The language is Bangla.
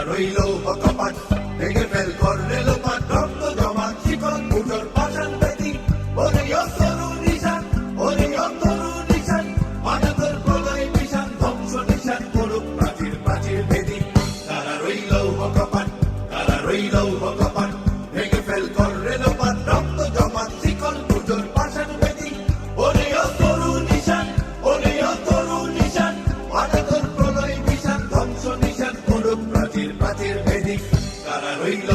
রইল কপাট ভেঙে ফেল কর রেলপাট রক্ত জমা শিকল পুজোর পাষাণ বেদি ওরে তরু নিশান ওরে তরু নিশান মানবর প্রলয় বিশান ধ্বংস নিশান করুক প্রাচীর প্রাচীর বেদি তারা রইল কপাট তারা রইল কপাট ভেঙে ফেল কর রেলপাট রক্ত জমা শিকল পুজোর পাষাণ বেদি ওরে তরু নিশান ওরে তরু নিশান মানবর প্রলয় বিশান ধ্বংস নিশান করুক প্রাচীর প্রাচীর বেদি তারা রইল